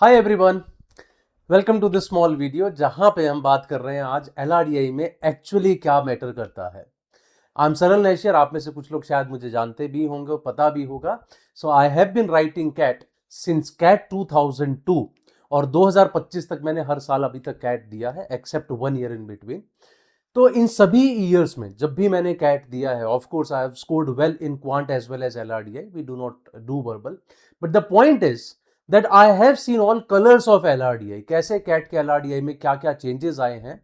Hi everyone, welcome to this small video जहां पे हम बात कर रहे हैं आज एलआरडीआई में एक्चुअली क्या मैटर करता है। आई एम सरल नैशियर। आप में से कुछ लोग शायद मुझे जानते भी होंगे और पता भी होगा। So I have been writing CAT since CAT 2002 और 2025 तक मैंने हर साल अभी तक कैट दिया है एक्सेप्ट 1 ईयर इन बिटवीन। तो इन सभी ईयर्स में जब भी मैंने कैट दिया है, of course I have scored well in quant as well as LRDI. We do not do verbal, but the point is that I have seen all colours of LRDI. कैसे CAT के LRDI में क्या क्या changes आए हैं,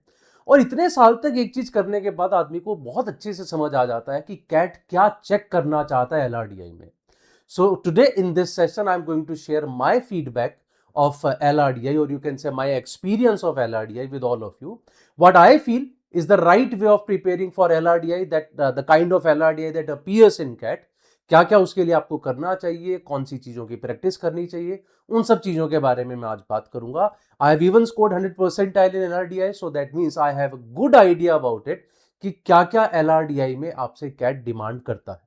और इतने साल तक एक चीज करने के बाद आदमी को बहुत अच्छे से समझ आ जाता है कि कैट क्या चेक करना चाहता है एलआरडीआई में। So today in this session I am going to share my feedback of LRDI, or you can say my experience of LRDI with all of you. What I feel is the right way of preparing for LRDI, that the kind of LRDI that appears in CAT. क्या क्या उसके लिए आपको करना चाहिए, कौन सी चीजों की प्रैक्टिस करनी चाहिए, उन सब चीजों के बारे में मैं आज बात करूंगा। I have even scored 100% in LRDI, so that means I have a good idea about it कि क्या क्या LRDI में आपसे कैट डिमांड करता है।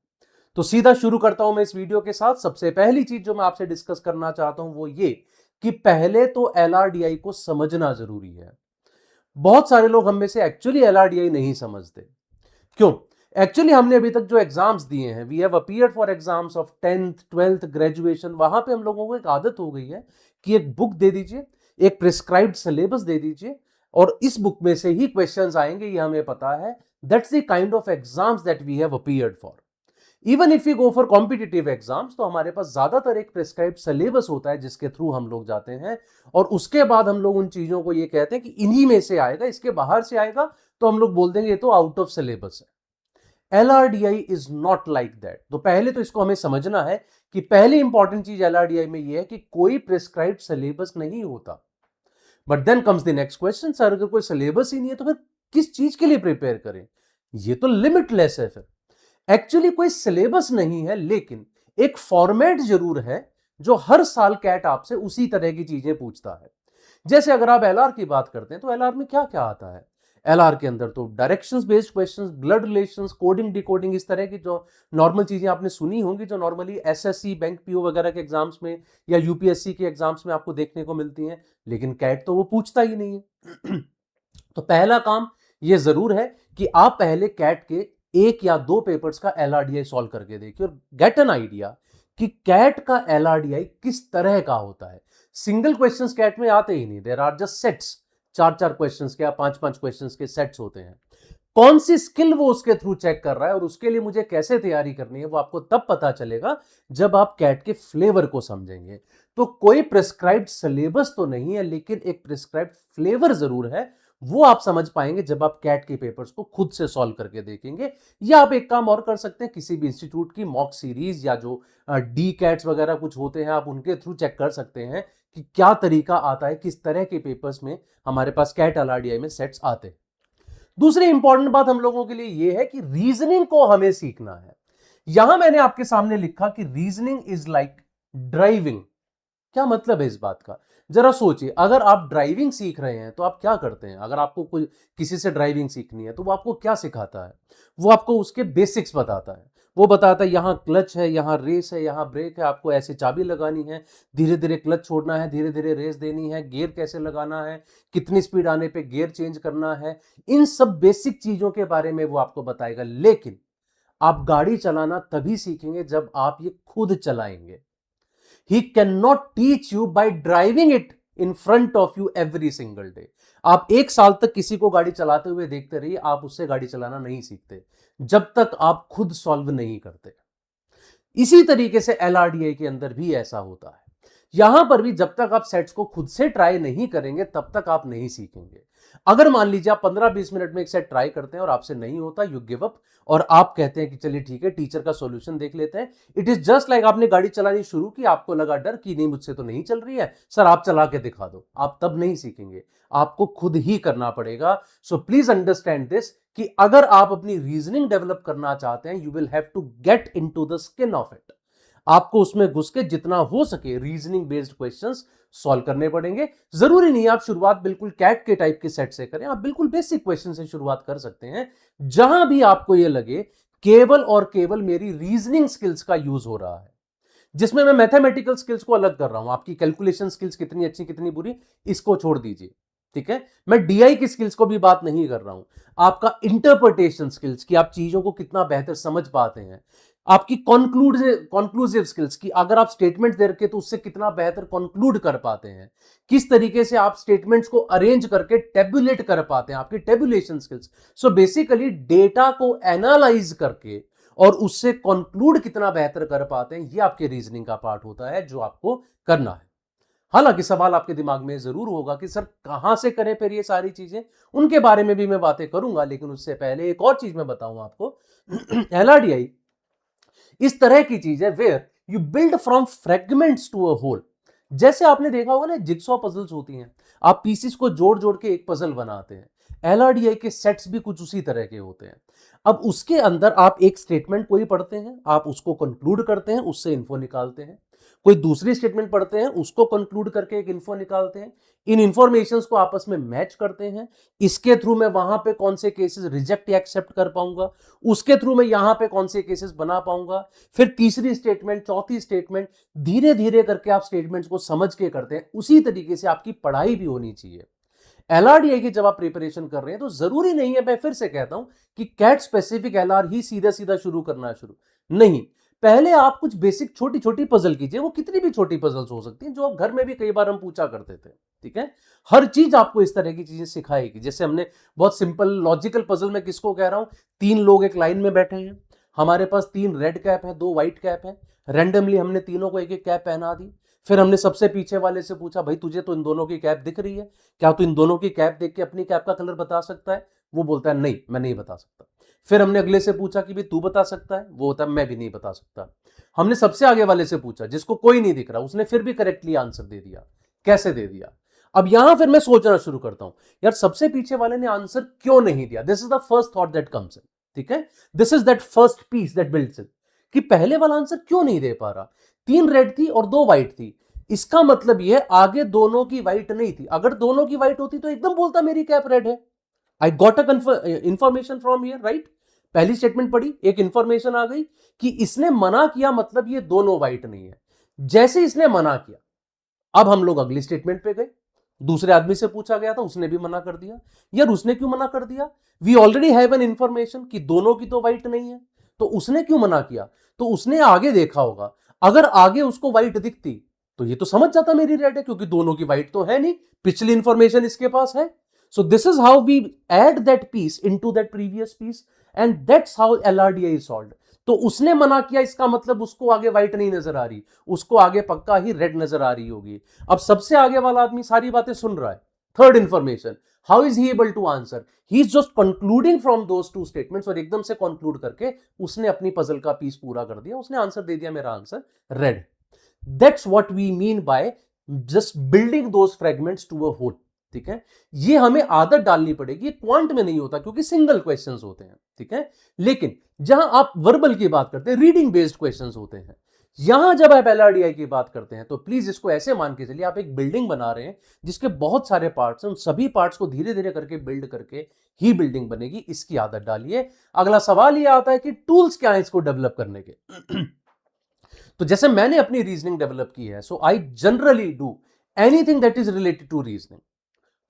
तो सीधा शुरू करता हूं मैं इस वीडियो के साथ। सबसे पहली चीज जो मैं आपसे डिस्कस करना चाहता हूं वो ये कि पहले तो एलआरडीआई को समझना जरूरी है। बहुत सारे लोग हम में से एक्चुअली एलआरडीआई नहीं समझते। क्यों? एक्चुअली हमने अभी तक जो एग्जाम्स दिए हैं, we have appeared for exams of 10th 12th graduation, वहां पे हम लोगों को एक आदत हो गई है कि एक बुक दे दीजिए, एक प्रिस्क्राइब्ड सिलेबस दे दीजिए और इस बुक में से ही क्वेश्चंस आएंगे, ये हमें पता है। That's the kind of exams that we have appeared for. Even if you go for competitive exams, तो हमारे पास ज्यादातर एक प्रिस्क्राइब्ड सिलेबस होता है जिसके थ्रू हम लोग जाते हैं, और उसके बाद हम लोग उन चीजों को ये कहते हैं कि इन्हीं में से आएगा, इसके बाहर से आएगा तो हम लोग बोल देंगे ये तो आउट ऑफ सिलेबस है। LRDI is not like that. तो पहले तो इसको हमें समझना है कि पहली इंपॉर्टेंट चीज एलआरडीआई में ये है कि कोई प्रिस्क्राइब्ड सिलेबस नहीं होता। But then comes the next question, sir अगर कोई सिलेबस ही नहीं है तो फिर किस चीज के लिए प्रिपेयर करें? ये तो लिमिटलेस है। फिर एक्चुअली कोई सिलेबस नहीं है, लेकिन एक फॉर्मेट जरूर है जो हर साल कैट आपसे उसी तरह की चीजें पूछता है। जैसे अगर आप एलआर की बात करते हैं तो एलआर में क्या क्या आता है? एलआर के अंदर तो directions based questions, blood relations, coding decoding, इस तरह की जो नॉर्मल चीजें आपने सुनी होंगी, जो नॉर्मली एसएससी, बैंक पीओ वगैरह के एग्जाम्स में या यूपीएससी के एग्जाम्स में आपको देखने को मिलती हैं, लेकिन कैट तो वो पूछता ही नहीं है। तो पहला काम ये जरूर है कि आप पहले कैट के एक या दो पेपर्स का एलआरडीआई सॉल्व करके देखिए और गेट एन आइडिया कि कैट का एलआरडीआई किस तरह का होता है। सिंगल क्वेश्चंस कैट में आते ही नहीं, देयर आर जस्ट सेट्स। चार चार क्वेश्चंस के या पांच पांच क्वेश्चंस के सेट्स होते हैं। कौन सी स्किल वो उसके थ्रू चेक कर रहा है और उसके लिए मुझे कैसे तैयारी करनी है, वो आपको तब पता चलेगा जब आप कैट के फ्लेवर को समझेंगे। तो कोई प्रिस्क्राइब्ड सिलेबस तो नहीं है, लेकिन एक प्रिस्क्राइब्ड फ्लेवर जरूर है। वो आप समझ पाएंगे जब आप कैट के पेपर्स को खुद से सॉल्व करके देखेंगे। या आप एक काम और कर सकते हैं, किसी भी इंस्टीट्यूट की मॉक सीरीज या जो डी कैट्स वगैरह कुछ होते हैं, आप उनके थ्रू चेक कर सकते हैं कि क्या तरीका आता है, किस तरह के पेपर्स में हमारे पास कैट एलआरडीआई में सेट्स आते हैं। दूसरी इंपॉर्टेंट बात हम लोगों के लिए यह है कि रीजनिंग को हमें सीखना है। यहां मैंने आपके सामने लिखा कि रीजनिंग इज लाइक ड्राइविंग। क्या मतलब है इस बात का? जरा सोचिए, अगर आप ड्राइविंग सीख रहे हैं तो आप क्या करते हैं? अगर आपको कोई किसी से ड्राइविंग सीखनी है तो वो आपको क्या सिखाता है? वो आपको उसके बेसिक्स बताता है। वो बताता है यहां क्लच है, यहां रेस है, यहां ब्रेक है, आपको ऐसे चाबी लगानी है, धीरे धीरे क्लच छोड़ना है, धीरे धीरे रेस देनी है, गियर कैसे लगाना है, कितनी स्पीड आने पे गियर चेंज करना है। इन सब बेसिक चीजों के बारे में वो आपको बताएगा। लेकिन आप गाड़ी चलाना तभी सीखेंगे जब आप ये खुद चलाएंगे। He cannot teach you by driving it in front of you every single day. आप एक साल तक किसी को गाड़ी चलाते हुए देखते रहिए, आप उससे गाड़ी चलाना नहीं सीखते जब तक आप खुद सॉल्व नहीं करते। इसी तरीके से एलआरडीआई के अंदर भी ऐसा होता है। यहां पर भी जब तक आप सेट्स को खुद से ट्राई नहीं करेंगे तब तक आप नहीं सीखेंगे। अगर मान लीजिए आप 15-20 मिनट में एक सेट ट्राई करते हैं और आपसे नहीं होता, यू गिव अप और आप कहते हैं कि चलिए ठीक है, टीचर का सॉल्यूशन देख लेते हैं। इट इज जस्ट लाइक आपने गाड़ी चलानी शुरू की, आपको लगा डर कि नहीं मुझसे तो नहीं चल रही है, सर आप चला के दिखा दो। आप तब नहीं सीखेंगे, आपको खुद ही करना पड़ेगा। सो प्लीज अंडरस्टैंड दिस कि अगर आप अपनी रीजनिंग डेवलप करना चाहते हैं, you will have to get into the skin of it. आपको उसमें घुस के जितना हो सके रीजनिंग बेस्ड क्वेश्चंस सॉल्व करने पड़ेंगे। जरूरी नहीं आप शुरुआत बिल्कुल कैट के टाइप के सेट से करें, आप बिल्कुल बेसिक क्वेश्चन से शुरुआत कर सकते हैं। जहां भी आपको यह लगे केवल और केवल मेरी रीजनिंग स्किल्स का यूज हो रहा है, जिसमें मैं मैथमेटिकल स्किल्स को अलग कर रहा हूं, आपकी कैलकुलेशन स्किल्स कितनी अच्छी कितनी बुरी इसको छोड़ दीजिए, ठीक है। मैं डीआई की स्किल्स को भी बात नहीं कर रहा हूं, आपका इंटरप्रिटेशन स्किल्स की आप चीजों को कितना बेहतर समझ पाते हैं, आपकी कॉन्क्लूसिव स्किल्स की अगर आप स्टेटमेंट दे रखे तो उससे कितना बेहतर कंक्लूड कर पाते हैं, किस तरीके से आप स्टेटमेंट्स को अरेंज करके टेबुलेट कर पाते हैं, आपकी tabulation skills. So basically data को एनालाइज करके और उससे कंक्लूड कितना बेहतर कर पाते हैं, ये आपके रीजनिंग का पार्ट होता है जो आपको करना है। हालांकि सवाल आपके दिमाग में जरूर होगा कि सर कहां से करें फिर ये सारी चीजें, उनके बारे में भी मैं बातें करूंगा, लेकिन उससे पहले एक और चीज मैं बताऊं आपको। एलआरडीआई इस तरह की चीज है where you build from fragments to a whole. जैसे आपने देखा होगा ना जिगसॉ पजल्स होती हैं, आप पीसेस को जोड़ जोड़ के एक पजल बनाते हैं, एलआरडीआई के सेट्स भी कुछ उसी तरह के होते हैं। अब उसके अंदर आप एक स्टेटमेंट कोई पढ़ते हैं, आप उसको कंक्लूड करते हैं, उससे इंफो निकालते हैं, कोई दूसरी स्टेटमेंट पढ़ते हैं, उसको कंक्लूड करके एक इंफो निकालते हैं, इन इंफॉर्मेशंस को आपस में मैच करते हैं, इसके थ्रू मैं वहां पे कौन से केसेस रिजेक्ट या एक्सेप्ट कर पाऊंगा, उसके थ्रू मैं यहां पे कौन से केसेस बना पाऊंगा, फिर तीसरी स्टेटमेंट, चौथी स्टेटमेंट, धीरे धीरे करके आप स्टेटमेंट्स को समझ के करते हैं। उसी तरीके से आपकी पढ़ाई भी होनी चाहिए। एलआरडीआई की जब आप प्रिपरेशन कर रहे हैं तो जरूरी नहीं है, मैं फिर से कहता हूं कि कैट स्पेसिफिक एलआर ही सीधा सीधा शुरू करना है, शुरू नहीं, पहले आप कुछ बेसिक छोटी छोटी पजल कीजिए, वो कितनी भी छोटी पजल्स हो सकती हैं जो आप घर में भी कई बार हम पूछा करते थे, ठीक है। हर चीज आपको इस तरह की चीजें सिखाएगी। जैसे हमने बहुत सिंपल लॉजिकल पजल में किसको कह रहा हूं, तीन लोग एक लाइन में बैठे हैं, हमारे पास तीन रेड कैप है, दो व्हाइट कैप है, रैंडमली हमने तीनों को एक एक कैप पहना दी, फिर हमने सबसे पीछे वाले से पूछा भाई तुझे तो इन दोनों की कैप दिख रही है, क्या तू इन दोनों की कैप देख के अपनी कैप का कलर बता सकता है? वो बोलता है नहीं मैं नहीं बता सकता। फिर हमने अगले से पूछा कि भाई तू बता सकता है? वो होता है मैं भी नहीं बता सकता। हमने सबसे आगे वाले से पूछा जिसको कोई नहीं दिख रहा, उसने फिर भी करेक्टली आंसर दे दिया। कैसे दे दिया? अब यहां फिर मैं सोचना शुरू करता हूं, यार सबसे पीछे वाले ने आंसर क्यों नहीं दिया? This is the first thought that comes in, ठीक है। This is that first piece that builds it, कि पहले वाला आंसर क्यों नहीं दे पा रहा। तीन रेड थी और दो व्हाइट थी, इसका मतलब यह आगे दोनों की व्हाइट नहीं थी, अगर दोनों की व्हाइट होती तो एकदम बोलता मेरी कैप रेड है। I got a information from here, right. पहली स्टेटमेंट पढ़ी, एक इंफॉर्मेशन आ गई कि इसने मना किया, मतलब ये दोनों व्हाइट नहीं है। जैसे इसने मना किया, अब हम लोग अगली स्टेटमेंट पे गए, दूसरे आदमी से पूछा गया था, उसने भी मना कर दिया। यार उसने क्यों मना कर दिया? We already have an information कि दोनों की तो व्हाइट नहीं है, तो उसने क्यों मना किया? तो उसने आगे देखा होगा, अगर आगे उसको व्हाइट दिखती तो ये तो समझ जाता मेरी रेड है, क्योंकि दोनों की व्हाइट तो है नहीं, पिछली इंफॉर्मेशन इसके पास है। So this is how we add that piece into that previous piece and that's how LRDI is solved. तो उसने मना किया, इसका मतलब उसको आगे व्हाइट नहीं नजर आ रही, उसको आगे पक्का ही रेड नजर आ रही होगी। अब सबसे आगे वाला आदमी सारी बातें सुन रहा है, third information, how is he able to answer? He is just concluding from those two statements, और एकदम से कंक्लूड करके उसने अपनी पजल का पीस पूरा कर दिया, उसने आंसर दे दिया, मेरा answer red. That's what we mean by just building those fragments to a whole, ठीक है। ये हमें आदत डालनी पड़ेगी, क्वांट में नहीं होता क्योंकि सिंगल क्वेश्चंस होते हैं, ठीक है। लेकिन जहां आप वर्बल की बात करते हैं, रीडिंग बेस्ड क्वेश्चंस होते हैं, यहां जब आप एलआरडीआई की बात करते हैं तो प्लीज इसको ऐसे मान के चलिए आप एक बिल्डिंग बना रहे हैं जिसके बहुत सारे पार्ट्स हैं, उन सभी पार्ट्स को धीरे धीरे करके बिल्ड करके ही बिल्डिंग बनेगी, इसकी आदत डालिए। अगला सवाल यह आता है कि टूल्स क्या है इसको डेवलप करने के। तो जैसे मैंने अपनी रीजनिंग डेवलप की है, so I generally do anything that is related to reasoning.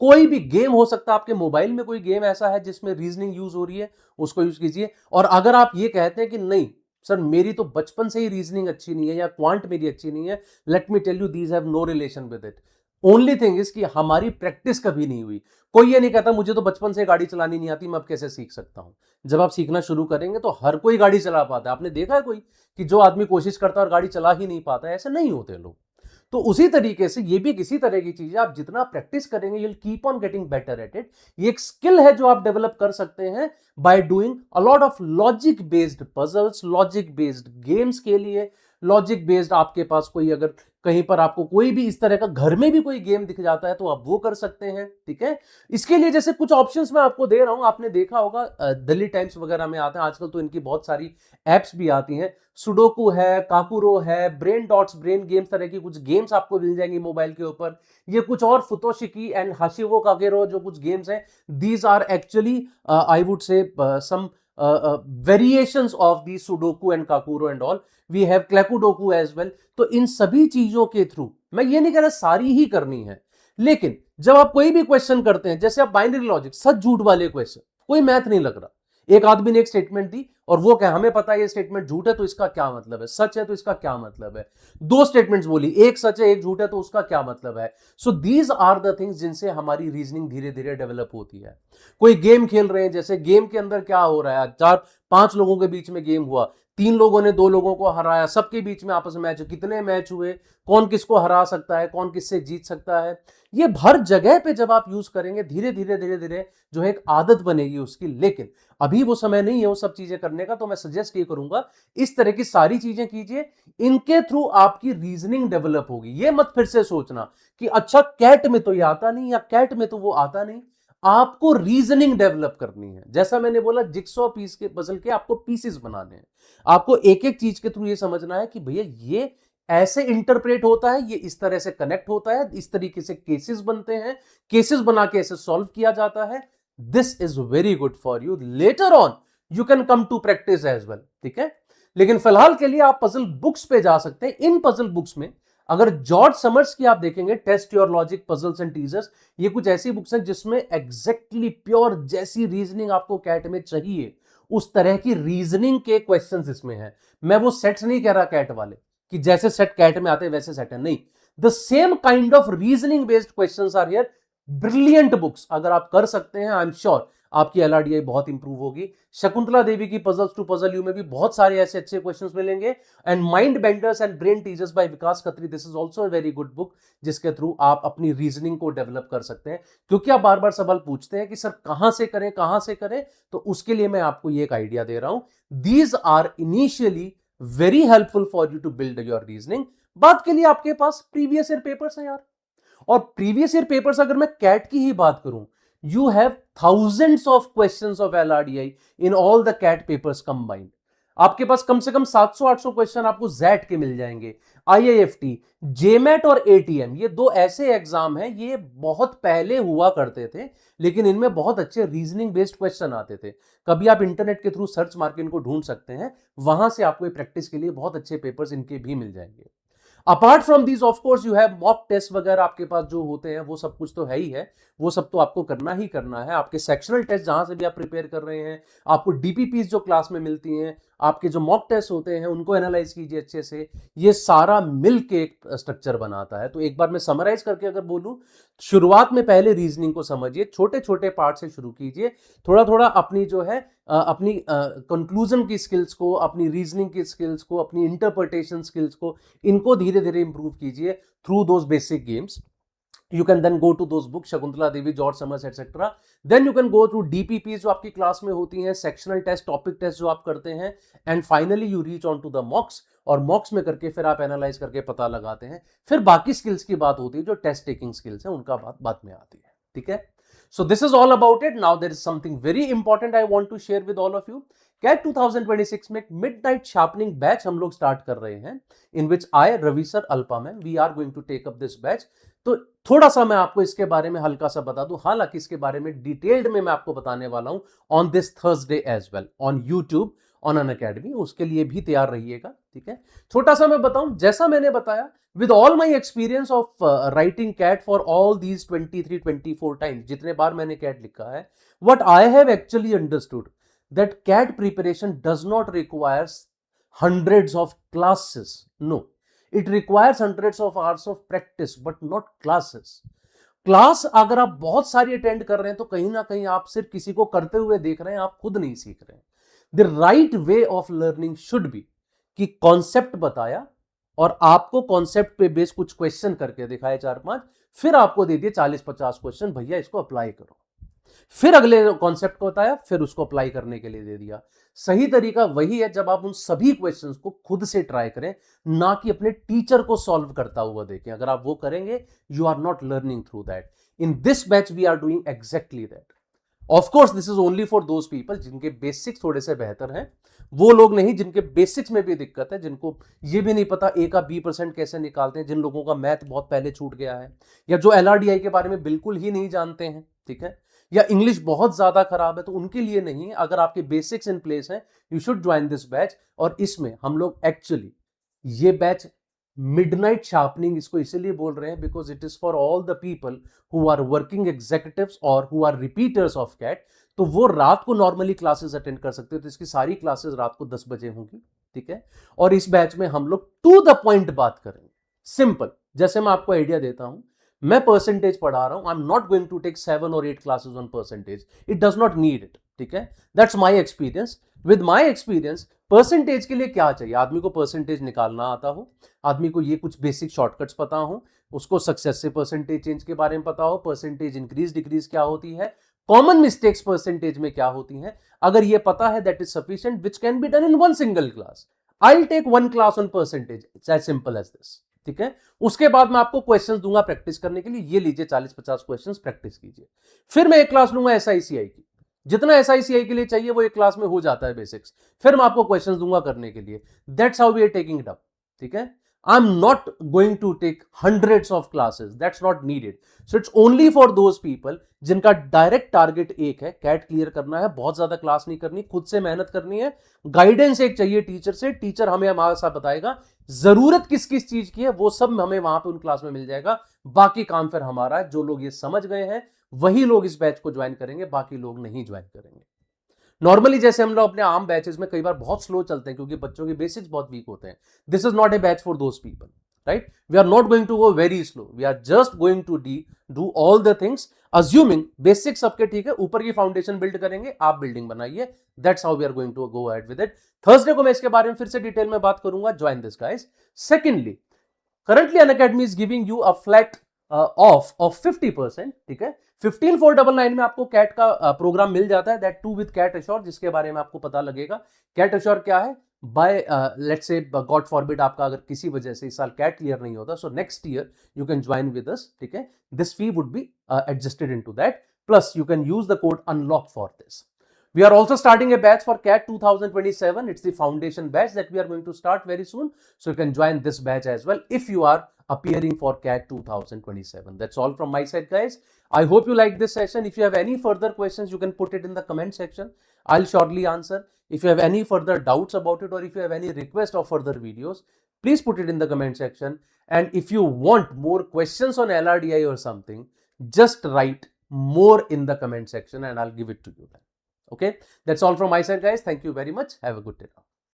कोई भी गेम हो सकता है, आपके मोबाइल में कोई गेम ऐसा है जिसमें रीजनिंग यूज हो रही है, उसको यूज कीजिए। और अगर आप ये कहते हैं कि नहीं सर मेरी तो बचपन से ही रीजनिंग अच्छी नहीं है या क्वांट मेरी अच्छी नहीं है, let me tell you these have no relation with it. Only thing is कि हमारी प्रैक्टिस कभी नहीं हुई। कोई ये नहीं कहता मुझे तो बचपन से गाड़ी चलानी नहीं आती, मैं अब कैसे सीख सकता हूं। जब आप सीखना शुरू करेंगे तो हर कोई गाड़ी चला पाता है। आपने देखा है कोई कि जो आदमी कोशिश करता है और गाड़ी चला ही नहीं पाता है? ऐसे नहीं होते लोग। तो उसी तरीके से ये भी किसी तरह की चीज है, आप जितना प्रैक्टिस करेंगे you will keep on getting better at it. ये एक स्किल है जो आप डेवलप कर सकते हैं by doing a lot of logic based puzzles, logic based games के लिए, लॉजिक बेस्ड आपके पास कोई अगर कहीं पर आपको कोई भी इस तरह का घर में भी कोई गेम दिख जाता है तो आप वो कर सकते हैं, ठीक है। इसके लिए जैसे कुछ ऑप्शंस मैं आपको दे रहा हूं, आपने देखा होगा दिल्ली टाइम्स वगैरह में आते हैं आजकल, तो इनकी बहुत सारी एप्स भी आती हैं। सुडोकू है, काकुरो है, ब्रेन डॉट्स, ब्रेन गेम्स तरह की कुछ गेम्स आपको मिल जाएंगी मोबाइल के ऊपर। ये कुछ और फुतोशिकी एंड हाशिवो कागेरो जो कुछ गेम्स हैं, these are actually I would say some variations of the sudoku and kakuro and all, we have calcudoku as well. तो इन सभी चीजों के थ्रू, मैं ये नहीं कह रहा सारी ही करनी है, लेकिन जब आप कोई भी क्वेश्चन करते हैं, जैसे आप बाइनरी लॉजिक, सच झूठ वाले क्वेश्चन, कोई मैथ नहीं लग रहा, एक आदमी ने एक स्टेटमेंट दी और वो क्या, हमें पता है ये स्टेटमेंट झूठ है तो इसका क्या मतलब है, सच है तो इसका क्या मतलब है, दो स्टेटमेंट्स बोली, एक सच है एक झूठ है तो उसका क्या मतलब है। So these are the things जिनसे हमारी रीजनिंग धीरे धीरे डेवलप होती है। कोई गेम खेल रहे हैं, जैसे गेम के अंदर क्या हो रहा है, चार पांच लोगों के बीच में गेम हुआ, तीन लोगों ने दो लोगों को हराया, सबके बीच में आपस में मैच, कितने मैच हुए, कौन किसको हरा सकता है, कौन किससे जीत सकता है, ये हर जगह पे जब आप यूज करेंगे धीरे धीरे धीरे धीरे जो है एक आदत बनेगी उसकी। लेकिन अभी वो समय नहीं है वो सब चीजें करने का, तो मैं सजेस्ट ये करूंगा इस तरह की सारी चीजें कीजिए, इनके थ्रू आपकी रीजनिंग डेवलप होगी। ये मत फिर से सोचना कि अच्छा कैट में तो ये आता नहीं या कैट में तो वो आता नहीं, आपको रीजनिंग डेवलप करनी है। जैसा मैंने बोला, जिक्सॉ पीस के पजल के आपको पीसेस बनाने हैं, आपको एक एक चीज के थ्रू ये समझना है कि भैया ये ऐसे इंटरप्रेट होता है, ये इस तरह से कनेक्ट होता है, इस तरीके से केसेस बनते हैं, केसेस बना के ऐसे सॉल्व किया जाता है। This is very good for you, later on you can come to practice as well, ठीक है। लेकिन फिलहाल के लिए आप पजल बुक्स पे जा सकते हैं। इन पजल बुक्स में अगर जॉर्ज समर्स की आप देखेंगे, test your logic puzzles and teasers, ये कुछ ऐसी बुक्स हैं जिसमें एग्जैक्टली प्योर जैसी रीजनिंग आपको कैट में चाहिए उस तरह की रीजनिंग के क्वेश्चंस इसमें हैं। मैं वो सेट्स नहीं कह रहा कैट वाले कि जैसे सेट कैट में आते हैं वैसे सेट है, नहीं, the same kind of reasoning based questions are here. Brilliant books अगर आप कर सकते हैं, आई एम श्योर आपकी एलआरडीआई बहुत इंप्रूव होगी। शकुंतला देवी की पजल्स टू पजल यू में भी बहुत सारे ऐसे अच्छे क्वेश्चंस मिलेंगे। And mind benders and brain teasers by Vikas Khatri, this is also a very good book, जिसके थ्रू आप अपनी रीजनिंग को डेवलप कर सकते हैं। क्योंकि आप बार बार सवाल पूछते हैं कि सर कहां से करें कहां से करें, तो उसके लिए मैं आपको ये एक आइडिया दे रहा हूं। These are initially very helpful for you to build your reasoning. बात के लिए आपके पास प्रीवियस ईयर पेपर्स हैं यार, और प्रीवियस ईयर पेपर्स अगर मैं कैट की ही बात करूं, you have thousands of questions of LRDI in all the CAT papers combined. आपके पास कम से कम 700-800 क्वेश्चन आपको जैट के मिल जाएंगे। आईआईएफटी, जेमैट और एटीएम, ये दो ऐसे एग्जाम हैं, ये बहुत पहले हुआ करते थे, लेकिन इनमें बहुत अच्छे रीजनिंग बेस्ड क्वेश्चन आते थे। कभी आप इंटरनेट के थ्रू सर्च मार के इनको ढूंढ सकते हैं, वहां से आपको प्रैक्टिस के लिए बहुत अच्छे पेपर्स इनके भी मिल जाएंगे। Apart from these of course you have mock test वगैरह आपके पास जो होते हैं, वो सब कुछ तो है ही है, वो सब तो आपको करना ही करना है। आपके सेक्शनल टेस्ट जहां से भी आप प्रिपेयर कर रहे हैं, आपको डीपीपीस जो क्लास में मिलती हैं, आपके जो मॉक टेस्ट होते हैं उनको एनालाइज कीजिए अच्छे से। ये सारा मिल के एक स्ट्रक्चर बनाता है। तो एक बार मैं समराइज करके अगर बोलूं, शुरुआत में पहले रीजनिंग को समझिए, छोटे छोटे पार्ट से शुरू कीजिए, थोड़ा थोड़ा अपनी जो है अपनी कंक्लूजन की स्किल्स को, अपनी रीजनिंग की स्किल्स को, अपनी इंटरप्रिटेशन स्किल्स को, इनको धीरे धीरे इंप्रूव कीजिए through those basic games. You can then go to those books, Shakuntala Devi, George summers etcetera. Then you can go through DPPs जो आपकी क्लास में होती हैं, सेक्शनल टेस्ट, टॉपिक टेस्ट जो आप करते हैं, and finally you reach on to the mocks, और मॉक्स में करके फिर आप एनालाइज करके पता लगाते हैं। फिर बाकी स्किल्स की बात होती है, जो टेस्ट टेकिंग स्किल्स है उनका बात बाद में आती है, ठीक है। So this is all about it. Now there is something very important I want to share with all of you. CAT 2026 में एक मिडनाइट शार्पनिंग बैच हम लोग स्टार्ट कर रहे हैं, in which I, Ravi sir, Alpa ma'am, we are going to take up this batch. तो थोड़ा सा मैं आपको इसके बारे में हल्का सा बता दूं, हालांकि इसके बारे में डिटेल्ड में मैं आपको बताने वाला हूं on this Thursday as well on YouTube on Unacademy, उसके लिए भी तैयार रहिएगा, ठीक है। छोटा सा मैं बताऊं, जैसा मैंने बताया, with all my experience of writing cat for all these 23-24 times, जितने बार मैंने cat लिखा है, what I have actually understood that cat preparation does not require hundreds of classes. No, it requires hundreds of hours of practice, but not classes. Class अगर आप बहुत सारी attend कर रहे हैं तो कहीं ना कहीं आप सिर्फ किसी को करते हुए देख रहे हैं, आप खुद नहीं सीख रहे हैं। The right way of learning should be कि कॉन्सेप्ट बताया और आपको कॉन्सेप्ट पे बेस कुछ क्वेश्चन करके दिखाए 4-5, फिर आपको दे दिए 40-50 क्वेश्चन, भैया इसको अप्लाई करो, फिर अगले कॉन्सेप्ट को बताया, फिर उसको अप्लाई करने के लिए दे दिया। सही तरीका वही है जब आप उन सभी क्वेश्चंस को खुद से ट्राई करें, ना कि अपने टीचर को सॉल्व करता हुआ देखें। अगर आप वो करेंगे, you are not learning through that. In this batch we are doing exactly that. Of course this is only for those people जिनके बेसिक्स थोड़े से बेहतर हैं, वो लोग नहीं जिनके बेसिक्स में भी दिक्कत है, जिनको ये भी नहीं पता ए का B% कैसे निकालते हैं, जिन लोगों का मैथ बहुत पहले छूट गया है, या जो LRDI के बारे में बिल्कुल ही नहीं जानते हैं, ठीक है। या इंग्लिश बहुत ज्यादा खराब है, तो उनके लिए नहीं है। अगर आपके बेसिक्स इन प्लेस हैं, you should join this batch. और इसमें हम लोग एक्चुअली ये बैच मिडनाइट शार्पनिंग इसको इसीलिए बोल रहे हैं because it is for all the people who are working executives और who are repeaters of CAT. तो वो रात को नॉर्मली क्लासेस अटेंड कर सकते हो, तो इसकी सारी क्लासेस रात को 10 बजे होंगी, ठीक है। और इस बैच में हम लोग टू द पॉइंट बात करेंगे, सिंपल। जैसे मैं आपको आइडिया देता हूं, मैं परसेंटेज पढ़ा रहा हूं, I am not going to take 7 और 8 classes on percentage, it does not need it, ठीक है। That's my experience. With my experience percentage के लिए क्या चाहिए? आदमी को परसेंटेज निकालना आता हो, आदमी को ये कुछ बेसिक शॉर्टकट्स पता हो, उसको सक्सेस से परसेंटेज चेंज के बारे में पता हो, परसेंटेज इंक्रीज डिक्रीज क्या होती है, कॉमन मिस्टेक्स परसेंटेज में क्या होती हैं। अगर ये पता है, that is sufficient, which can be done in one single class. I will take one class on percentage, it's as simple as this, ठीक है। उसके बाद मैं आपको क्वेश्चंस दूंगा प्रैक्टिस करने के लिए, ये लीजिए 40-50 क्वेश्चंस प्रैक्टिस कीजिए। फिर मैं एक क्लास लूंगा एसआईसीआई की, जितना एसआईसीआई के लिए चाहिए वो एक क्लास में हो जाता है बेसिक्स। फिर मैं आपको क्वेश्चंस दूंगा करने के लिए। That's how we are taking it up, ठीक है। I am not going to take hundreds of classes, that's not needed. So it's only for those people जिनका डायरेक्ट टारगेट एक है, कैट क्लियर करना है, बहुत ज्यादा क्लास नहीं करनी, खुद से मेहनत करनी है, गाइडेंस एक चाहिए टीचर से, टीचर हमें हमारे साथ बताएगा जरूरत किस किस चीज की है, वो सब हमें वहां पे उन क्लास में मिल जाएगा। बाकी काम फिर हमारा है। जो लोग ये समझ गए हैं वही लोग इस बैच को ज्वाइन करेंगे, बाकी लोग नहीं ज्वाइन करेंगे। नॉर्मली जैसे हम लोग अपने आम बैचेस में कई बार बहुत स्लो चलते हैं क्योंकि बच्चों के बेसिक्स बहुत वीक होते हैं। This is not a batch for those people, right. We are not going to go very slow, we are just going to do all the things assuming basics सबके ठीक है, ऊपर की फाउंडेशन बिल्ड करेंगे, आप building बनाइए। That's how we are going to go ahead with it. Thursday को मैं इसके बारे में फिर से डिटेल में बात करूंगा, join this guys. Secondly, currently Unacademy is giving you a flat off of 50%, ठीक है। 15499 में आपको कैट का प्रोग्राम मिल जाता है, that too with CAT assure, जिसके बारे में आपको पता लगेगा। कैट अश्योर क्या है? By let's say God forbid आपका अगर किसी वजह से इस साल कैट क्लियर नहीं होता, so next year you can join with us, ठीक है। This fee would be adjusted into that, plus you can use the code unlock for this. We are also starting a batch for CAT 2027. It's the foundation batch that we are going to start very soon. So you can join this batch as well if you are appearing for CAT 2027. That's all from my side, guys. I hope you like this session. If you have any further questions, you can put it in the comment section. I'll shortly answer. If you have any further doubts about it or if you have any request of further videos, please put it in the comment section. And if you want more questions on LRDI or something, just write more in the comment section and I'll give it to you then. Okay, that's all from my side, guys. Thank you very much. Have a good day now.